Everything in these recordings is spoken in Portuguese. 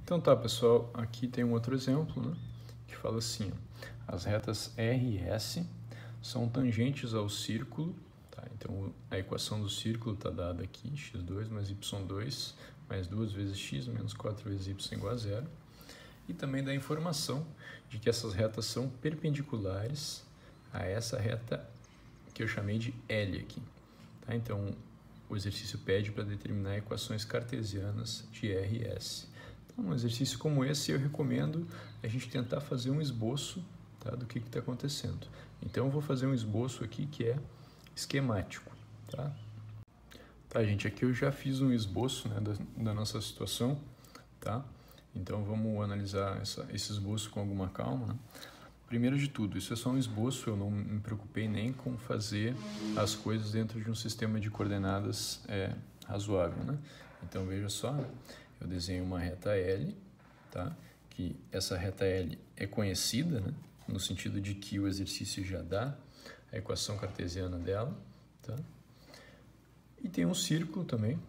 Então tá, pessoal, aqui tem um outro exemplo, né, que fala assim, ó, as retas R e S são tangentes ao círculo, tá? Então a equação do círculo está dada aqui, x2 mais y2 mais 2 vezes x menos 4 vezes y igual a zero, e também dá a informação de que essas retas são perpendiculares a essa reta que eu chamei de L aqui, tá? Então o exercício pede para determinar equações cartesianas de R e S. Então, um exercício como esse, eu recomendo a gente tentar fazer um esboço, tá, do que está acontecendo. Então, eu vou fazer um esboço aqui que é esquemático. Tá, gente, aqui eu já fiz um esboço, né, da nossa situação. Tá? Então, vamos analisar esse esboço com alguma calma. Né? Primeiro de tudo, isso é só um esboço, eu não me preocupei nem com fazer as coisas dentro de um sistema de coordenadas razoável. Né? Então, veja só, né? Eu desenho uma reta L, tá? Que essa reta L é conhecida, né? No sentido de que o exercício já dá a equação cartesiana dela, tá? E tem um círculo também.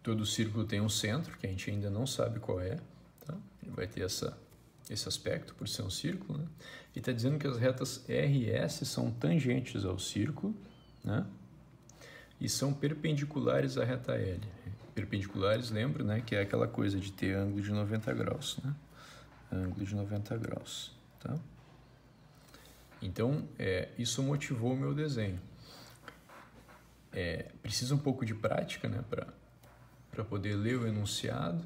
Todo círculo tem um centro, que a gente ainda não sabe qual é, tá? Ele vai ter esse aspecto por ser um círculo, né? E está dizendo que as retas R e S são tangentes ao círculo, né? E são perpendiculares à reta L. Perpendiculares, lembra, né, que é aquela coisa de ter ângulo de 90 graus, né? Ângulo de 90 graus, tá? Então, isso motivou o meu desenho. Precisa um pouco de prática, né, para poder ler o enunciado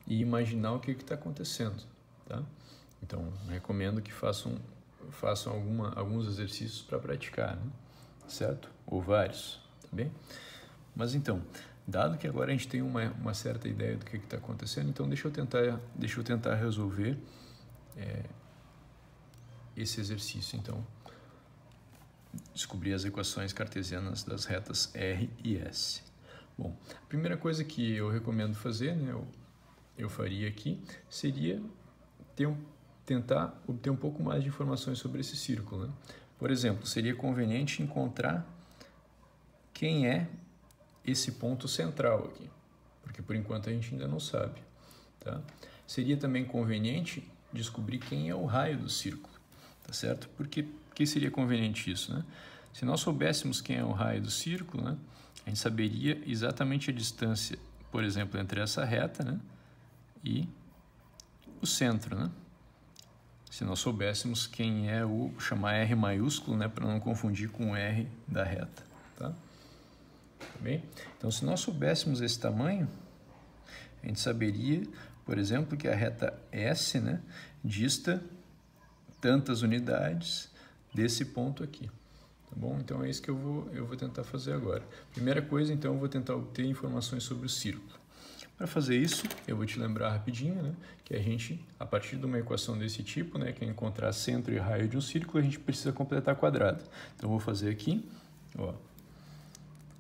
e imaginar o que está acontecendo, tá? Então, recomendo que façam alguns exercícios para praticar, né? Certo? Ou vários, tá bem? Mas então, dado que agora a gente tem uma certa ideia do que está acontecendo, então deixa eu tentar resolver esse exercício. Então, descobrir as equações cartesianas das retas R e S. Bom, a primeira coisa que eu recomendo fazer, né, eu faria aqui, seria tentar obter um pouco mais de informações sobre esse círculo, né? Por exemplo, seria conveniente encontrar quem é esse ponto central aqui, porque por enquanto a gente ainda não sabe, tá? Seria também conveniente descobrir quem é o raio do círculo, tá certo? Porque que seria conveniente isso, né? Se nós soubéssemos quem é o raio do círculo, né, a gente saberia exatamente a distância, por exemplo, entre essa reta, né, e o centro, né? Se nós soubéssemos quem é chamar R maiúsculo, né, para não confundir com o R da reta, tá? Bem? Então, se nós soubéssemos esse tamanho, a gente saberia, por exemplo, que a reta S, né, dista tantas unidades desse ponto aqui. Tá bom? Então, é isso que eu vou tentar fazer agora. Primeira coisa, então, eu vou tentar obter informações sobre o círculo. Para fazer isso, eu vou te lembrar rapidinho, né, que a gente, a partir de uma equação desse tipo, né, que é encontrar centro e raio de um círculo, a gente precisa completar quadrado. Então, eu vou fazer aqui, ó,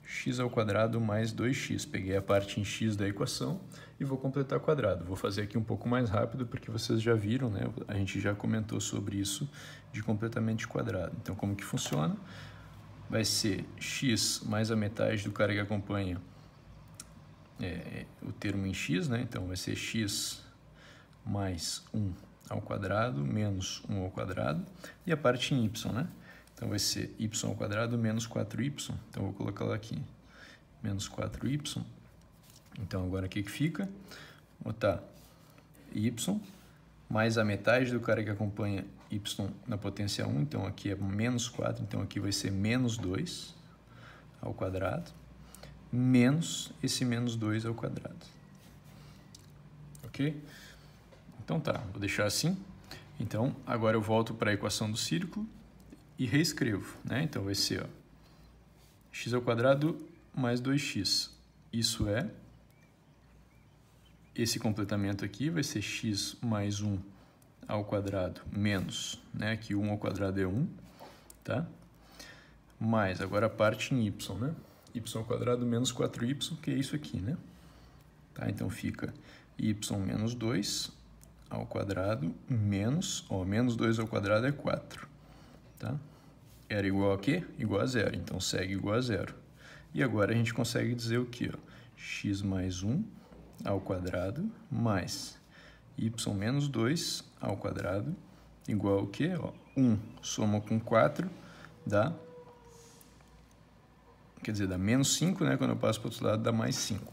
x ao quadrado mais 2x. Peguei a parte em x da equação e vou completar quadrado. Vou fazer aqui um pouco mais rápido porque vocês já viram, né? A gente já comentou sobre isso de completamento de quadrado. Então, como que funciona? Vai ser x mais a metade do cara que acompanha o termo em x, né? Então, vai ser x mais 1 ao quadrado menos 1 ao quadrado e a parte em y, né? Então, vai ser y ao quadrado menos 4y. Então, eu vou colocar lá aqui, menos 4y. Então, agora o que fica? Vou botar y mais a metade do cara que acompanha y na potência 1. Então, aqui é menos 4. Então, aqui vai ser menos 2 ao quadrado menos esse menos 2 ao quadrado. Ok? Então, tá. Vou deixar assim. Então, agora eu volto para a equação do círculo e reescrevo, né? Então, vai ser, ó, x ao quadrado mais 2x. Isso é, esse completamento aqui vai ser x mais 1 ao quadrado menos, né? Aqui 1 ao quadrado é 1, tá? Mais, agora a parte em y, né? Y ao quadrado menos 4y, que é isso aqui, né? Tá? Então, fica y menos 2 ao quadrado menos, ó, menos 2 ao quadrado é 4. Tá? Era igual a quê? Igual a zero. Então, segue igual a zero. E agora a gente consegue dizer o quê? Ó? X mais 1 ao quadrado mais y menos 2 ao quadrado igual ao quê? 1 soma com 4 dá, quer dizer, dá menos 5, né? Quando eu passo para o outro lado dá mais 5.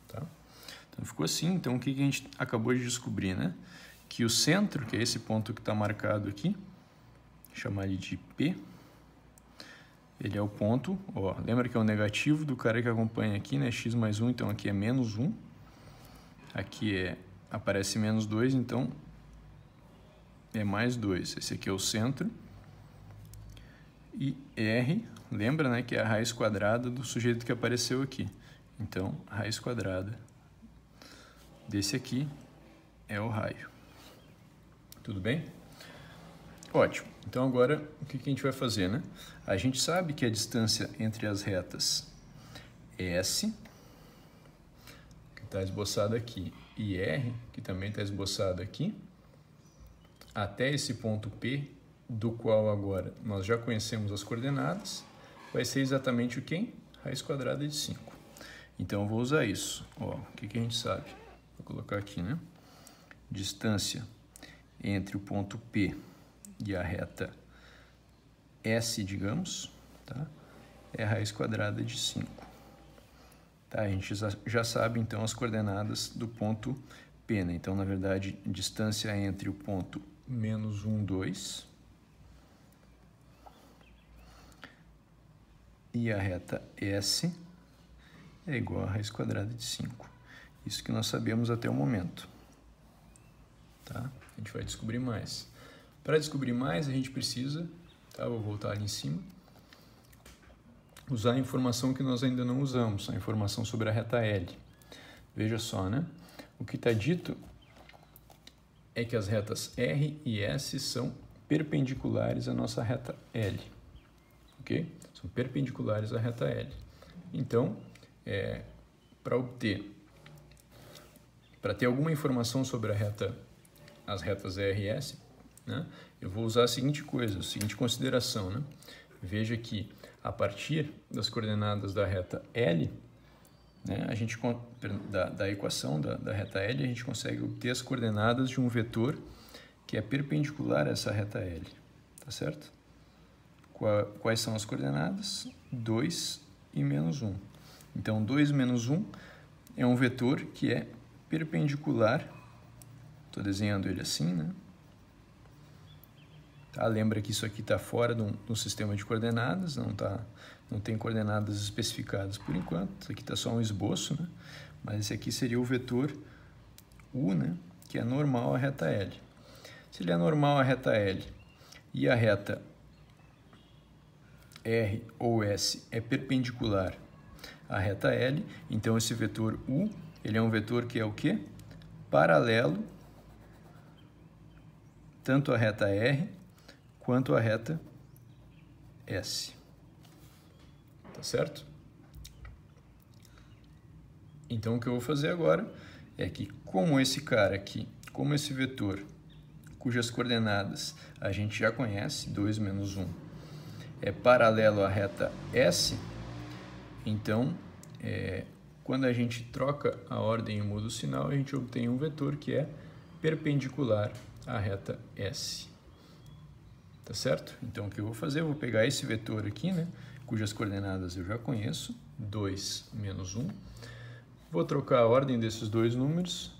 Tá? Então ficou assim. Então o que a gente acabou de descobrir, né? Que o centro, que é esse ponto que está marcado aqui, chamar ele de P, ele é o ponto, lembra que é o negativo do cara que acompanha aqui, né? X mais 1, então aqui é menos 1. Aqui aparece menos 2, então é mais 2. Esse aqui é o centro. E R, lembra, né, que é a raiz quadrada do sujeito que apareceu aqui. Então, a raiz quadrada desse aqui é o raio. Tudo bem? Ótimo. Então, agora, o que a gente vai fazer, né? A gente sabe que a distância entre as retas S, que está esboçada aqui, e R, que também está esboçada aqui, até esse ponto P, do qual agora nós já conhecemos as coordenadas, vai ser exatamente o quê? Raiz quadrada de 5. Então, eu vou usar isso. O que a gente sabe? Vou colocar aqui, né? Distância entre o ponto P e a reta S, digamos, tá? É a raiz quadrada de 5. Tá? A gente já sabe, então, as coordenadas do ponto P, né? Então, na verdade, distância entre o ponto menos 1, 2 e a reta S é igual a raiz quadrada de 5. Isso que nós sabemos até o momento. Tá? A gente vai descobrir mais. Para descobrir mais, a gente precisa, tá? Vou voltar ali em cima, usar a informação que nós ainda não usamos, a informação sobre a reta L. Veja só, né? O que está dito é que as retas R e S são perpendiculares à nossa reta L. Ok? São perpendiculares à reta L. Então, para ter alguma informação sobre as retas R e S, né, eu vou usar a seguinte coisa, a seguinte consideração, né? Veja que a partir das coordenadas da reta L, né, da equação da reta L, a gente consegue obter as coordenadas de um vetor que é perpendicular a essa reta L. Tá certo? Quais são as coordenadas? 2 e menos 1. Então, 2 menos 1 é um vetor que é perpendicular. Estou desenhando ele assim, né? Tá? Lembra que isso aqui está fora do sistema de coordenadas, não tem coordenadas especificadas por enquanto. Isso aqui está só um esboço, né? Mas esse aqui seria o vetor U, né? Que é normal à reta L. Se ele é normal à reta L e a reta R ou S é perpendicular à reta L, então esse vetor U, ele é um vetor que é o quê? Paralelo tanto à reta R quanto à reta S. Tá certo? Então, o que eu vou fazer agora é que, como esse cara aqui, como esse vetor, cujas coordenadas a gente já conhece, 2 menos 1, é paralelo à reta S, então, quando a gente troca a ordem e muda o sinal, a gente obtém um vetor que é perpendicular à reta S. Tá certo? Então, o que eu vou fazer? Eu vou pegar esse vetor aqui, né, cujas coordenadas eu já conheço, 2 menos 1. Vou trocar a ordem desses dois números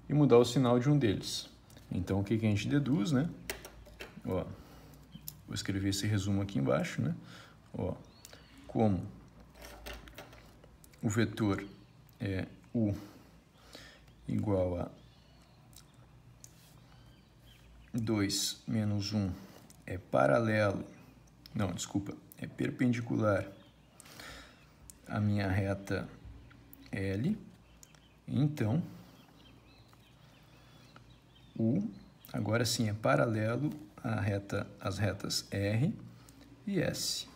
e mudar o sinal de um deles. Então, o que a gente deduz, né? Vou escrever esse resumo aqui embaixo, né? Como o vetor é U igual a 2 menos 1 é perpendicular à minha reta L, então U agora sim é paralelo às retas R e S.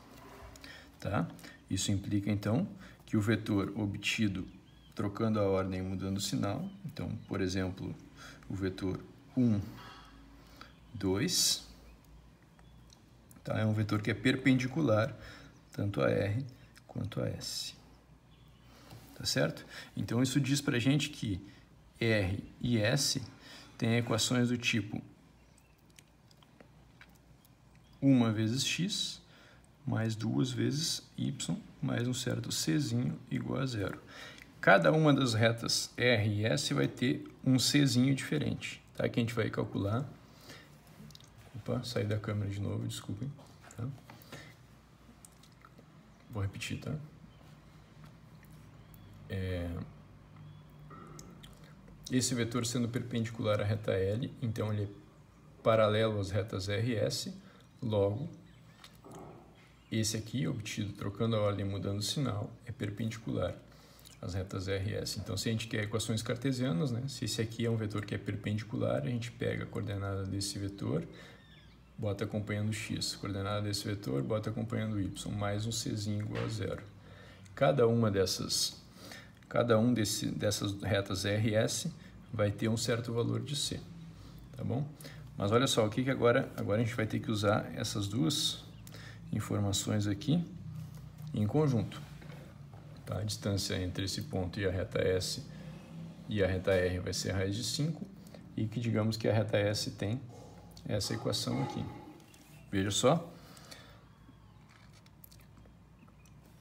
Tá? Isso implica então que o vetor obtido trocando a ordem e mudando o sinal, então, por exemplo, o vetor 1, 2, tá? É um vetor que é perpendicular tanto a R quanto a S. Tá tá certo? Então isso diz pra gente que R e S têm equações do tipo 1 vezes x mais 2 vezes y mais um certo czinho igual a zero. Cada uma das retas R e S vai ter um czinho diferente, tá? Que a gente vai calcular. Opa, saí da câmera de novo, desculpem. Tá? Vou repetir, tá? Esse vetor sendo perpendicular à reta L, então ele é paralelo às retas R e S, logo, esse aqui, obtido trocando a ordem e mudando o sinal, é perpendicular às retas R e S. Então, se a gente quer equações cartesianas, né, se esse aqui é um vetor que é perpendicular, a gente pega a coordenada desse vetor, bota acompanhando x, coordenada desse vetor, bota acompanhando y, mais um czinho igual a zero. Cada um dessas retas R e S vai ter um certo valor de C, tá bom? Mas olha só, o que agora a gente vai ter que usar essas duas informações aqui em conjunto. Tá? A distância entre esse ponto e a reta S e a reta R vai ser a raiz de 5 e que digamos que a reta S tem essa equação aqui. Veja só.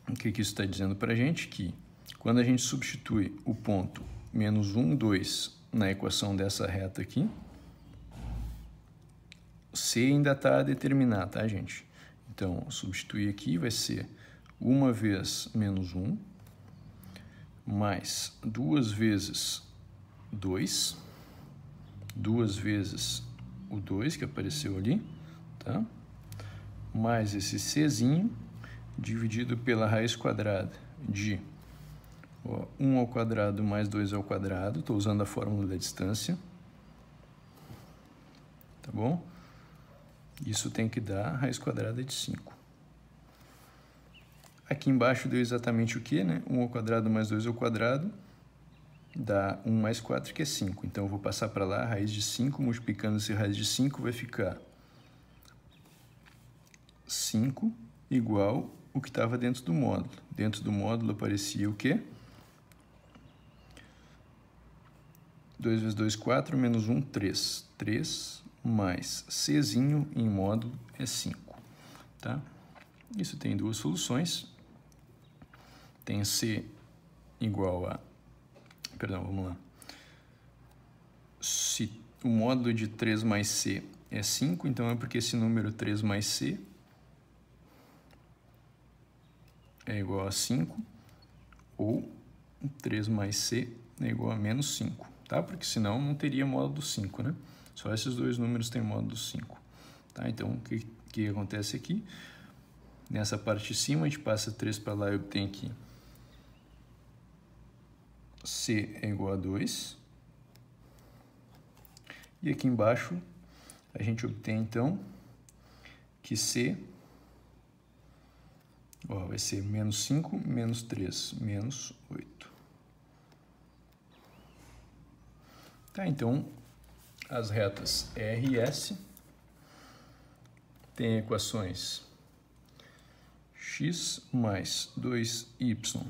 O que isso está dizendo para a gente? Que quando a gente substitui o ponto menos 1, 2 na equação dessa reta aqui, C ainda está a determinar, tá, gente? Então, substituir aqui vai ser 1 vezes menos 1, mais 2 vezes 2, 2 vezes o 2 que apareceu ali, tá? Mais esse Czinho, dividido pela raiz quadrada de 1 ao quadrado mais 2 ao quadrado, estou usando a fórmula da distância, tá bom? Isso tem que dar raiz quadrada de 5. Aqui embaixo deu exatamente o que, né? 1 ao quadrado mais 2 ao quadrado dá 1 mais 4, que é 5. Então, eu vou passar para lá, a raiz de 5, multiplicando esse raiz de 5, vai ficar 5 igual o que estava dentro do módulo. Dentro do módulo aparecia o quê? 2 vezes 2, 4, menos 1, 3. 3 mais Czinho em módulo é 5. Tá? Isso tem duas soluções. Tem C igual a... Perdão, vamos lá. Se o módulo de 3 mais C é 5, então é porque esse número 3 mais C é igual a 5, ou 3 mais C é igual a menos 5, tá? Porque senão não teria módulo 5, né? Só esses dois números têm módulo 5, tá? Então, o que acontece aqui? Nessa parte de cima, a gente passa 3 para lá e obtém aqui C é igual a 2. E aqui embaixo, a gente obtém, então, que C vai ser menos 5, menos 3, menos 8. Tá, então, as retas R e S têm equações x mais 2y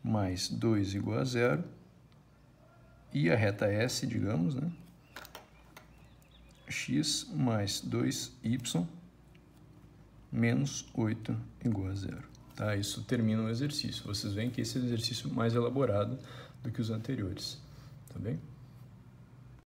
mais 2 igual a 0 e a reta S, digamos, né? X mais 2y menos 8 igual a 0. Tá? Isso termina o exercício. Vocês veem que esse é o exercício mais elaborado do que os anteriores. Tá bem?